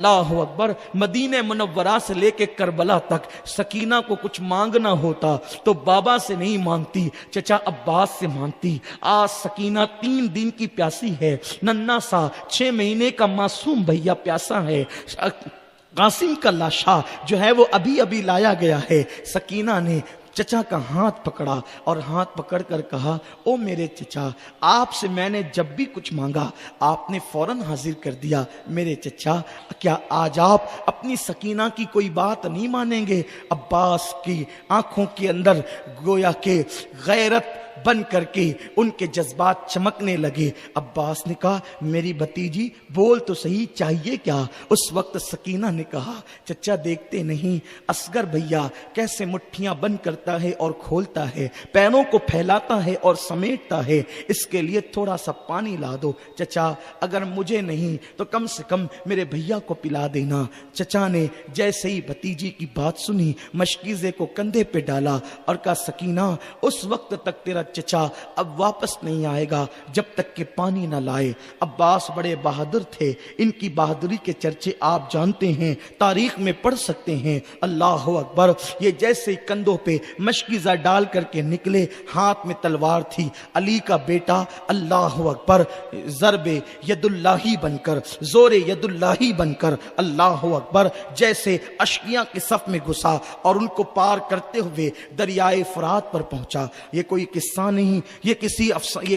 اللہ اکبر، مدینہ منورہ سے لے کے کربلا تک سکینہ کو کچھ مانگنا ہوتا تو بابا سے نہیں مانگتی، چچا عباس سے مانگتی۔ آج سکینہ 3 دن کی پیاسی ہے، ننھا سا 6 مہینے کا معصوم بھیا پیاسا ہے۔ قاسم کا لاشا جو ہے وہ ابھی ابھی لایا گیا ہے۔ سکینہ نے چچا کا ہاتھ پکڑا اور ہاتھ پکڑ کر کہا، او میرے چچا، آپ سے میں نے جب بھی کچھ مانگا آپ نے فوراً حاضر کر دیا۔ میرے چچا، کیا آج آپ اپنی سکینہ کی کوئی بات نہیں مانیں گے؟ عباس کی آنکھوں کے اندر گویا کہ غیرت بن کر کے ان کے جذبات چمکنے لگے۔ عباس نے کہا، میری بھتیجی بول تو صحیح، چاہیے کیا؟ اس وقت سکینہ نے کہا، چچا دیکھتے نہیں اصغر بھیا کیسے مٹھیاں بند کرتا ہے اور کھولتا ہے، پیروں کو پھیلاتا ہے اور سمیٹتا ہے، اس کے لیے تھوڑا سا پانی لا دو۔ چچا اگر مجھے نہیں تو کم سے کم میرے بھیا کو پلا دینا۔ چچا نے جیسے ہی بھتیجی کی بات سنی مشکیزے کو کندھے پہ ڈالا اور کہا، سکینہ اس وقت تک تیرا چچا اب واپس نہیں آئے گا جب تک کہ پانی نہ لائے۔ عباس بڑے بہادر تھے، ان کی بہادری کے چرچے آپ جانتے ہیں، تاریخ میں پڑھ سکتے ہیں۔ اللہ اکبر، یہ جیسے کندھوں پہ مشکیزہ ڈال کر کے نکلے، ہاتھ میں تلوار تھی، علی کا بیٹا اللہ اکبر ضرب ید اللہ بن کر، زور ید اللہ بن کر اللہ اکبر جیسے اشقیاں کے صف میں گھسا اور ان کو پار کرتے ہوئے دریائے فرات پر پہنچا۔ یہ کوئی قصہ نہیں، یہ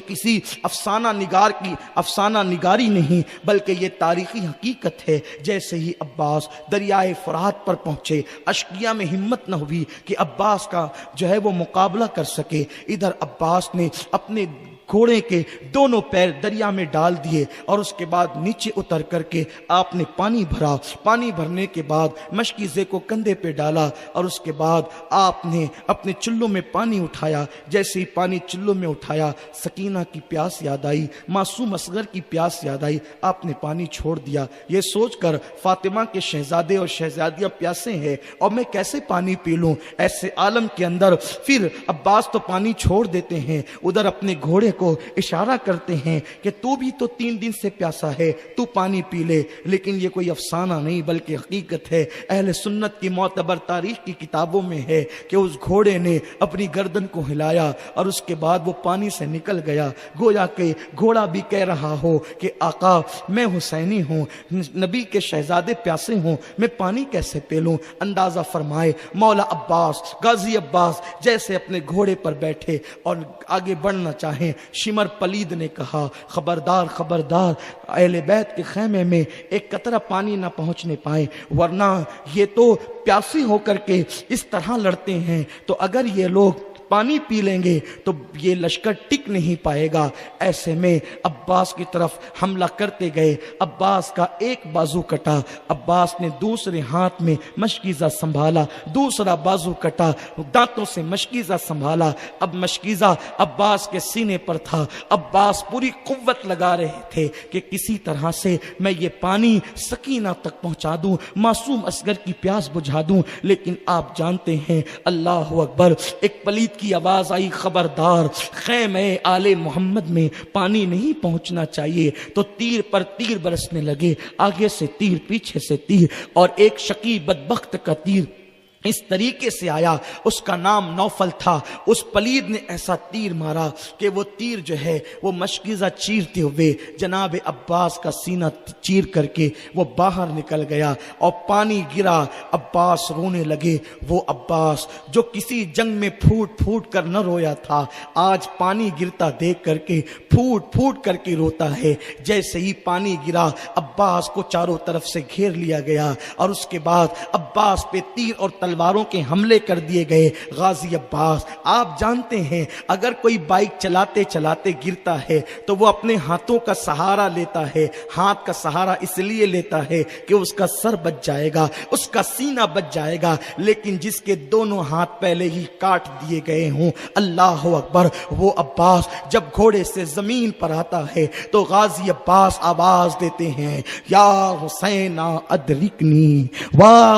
کسی افسانہ نگاری نہیں، بلکہ یہ تاریخی حقیقت ہے۔ جیسے ہی عباس دریائے فرات پر پہنچے، اشقیاء میں ہمت نہ ہوئی کہ عباس کا جو ہے وہ مقابلہ کر سکے۔ ادھر عباس نے اپنے گھوڑے کے دونوں پیر دریا میں ڈال دیے اور اس کے بعد نیچے اتر کر کے آپ نے پانی بھرا۔ پانی بھرنے کے بعد مشکیزے کو کندھے پہ ڈالا اور اس کے بعد آپ نے اپنے چلوں میں پانی اٹھایا۔ جیسے ہی پانی چلوں میں اٹھایا، سکینہ کی پیاس یاد آئی، معصوم اصغر کی پیاس یاد آئی، آپ نے پانی چھوڑ دیا، یہ سوچ کر فاطمہ کے شہزادے اور شہزادیاں پیاسے ہیں اور میں کیسے پانی پی لوں۔ ایسے عالم کے اندر پھر عباس تو پانی چھوڑ دیتے ہیں، ادھر اپنے گھوڑے کو اشارہ کرتے ہیں کہ تو بھی تو 3 دن سے پیاسا ہے، تو پانی پی لے۔ لیکن یہ کوئی افسانہ نہیں بلکہ حقیقت ہے، اہل سنت کی معتبر تاریخ کی کتابوں میں ہے کہ اس گھوڑے نے اپنی گردن کو ہلایا اور اس کے بعد وہ پانی سے نکل گیا، گویا کہ گھوڑا بھی کہہ رہا ہو کہ آقا میں حسینی ہوں، نبی کے شہزادے پیاسے ہوں، میں پانی کیسے پی لوں۔ اندازہ فرمائے مولا عباس، غازی عباس جیسے اپنے گھوڑے پر بیٹھے اور آگے بڑھنا چاہیں، شمر پلید نے کہا، خبردار خبردار، اہل بیت کے خیمے میں ایک قطرہ پانی نہ پہنچنے پائے، ورنہ یہ تو پیاسی ہو کر کے اس طرح لڑتے ہیں، تو اگر یہ لوگ پانی پی لیں گے تو یہ لشکر ٹک نہیں پائے گا۔ ایسے میں عباس کی طرف حملہ کرتے گئے، عباس کا ایک بازو کٹا، عباس نے دوسرے ہاتھ میں مشکیزہ سنبھالا، دوسرا بازو کٹا، دانتوں سے مشکیزہ سنبھالا، اب مشکیزہ عباس کے سینے پر تھا۔ عباس پوری قوت لگا رہے تھے کہ کسی طرح سے میں یہ پانی سکینہ تک پہنچا دوں، معصوم اصغر کی پیاس بجھا دوں، لیکن آپ جانتے ہیں اللہ اکبر، ایک پلید کی آواز آئی، خبردار، خیمہ آل محمد میں پانی نہیں پہنچنا چاہیے۔ تو تیر پر تیر برسنے لگے، آگے سے تیر، پیچھے سے تیر، اور ایک شقی بدبخت کا تیر اس طریقے سے آیا، اس کا نام نوفل تھا۔ اس پلید نے ایسا تیر مارا کہ وہ تیر جو ہے وہ مشکیزہ چیرتے ہوئے جناب عباس کا سینہ چیر کر کے وہ باہر نکل گیا اور پانی گرا۔ عباس رونے لگے، وہ عباس جو کسی جنگ میں پھوٹ پھوٹ کر نہ رویا تھا، آج پانی گرتا دیکھ کر کے پھوٹ پھوٹ کر کے روتا ہے۔ جیسے ہی پانی گرا، عباس کو چاروں طرف سے گھیر لیا گیا اور اس کے بعد عباس پہ تیر اور تلواروں کے حملے کر دیے گئے۔ غازی عباس، آپ جانتے ہیں اگر کوئی بائک چلاتے چلاتے گرتا ہے تو وہ اپنے ہاتھوں کا سہارا لیتا ہے، ہاتھ کا سہارا اس لیے لیتا ہے کہ اس کا سر بچ جائے گا، اس کا سینہ بچ جائے گا، لیکن جس کے دونوں ہاتھ پہلے ہی کاٹ دیے گئے ہوں، اللہ اکبر، وہ عباس جب گھوڑے سے زمین پر آتا ہے تو غازی عباس آواز دیتے ہیں، یا حسین ادرکنی، وا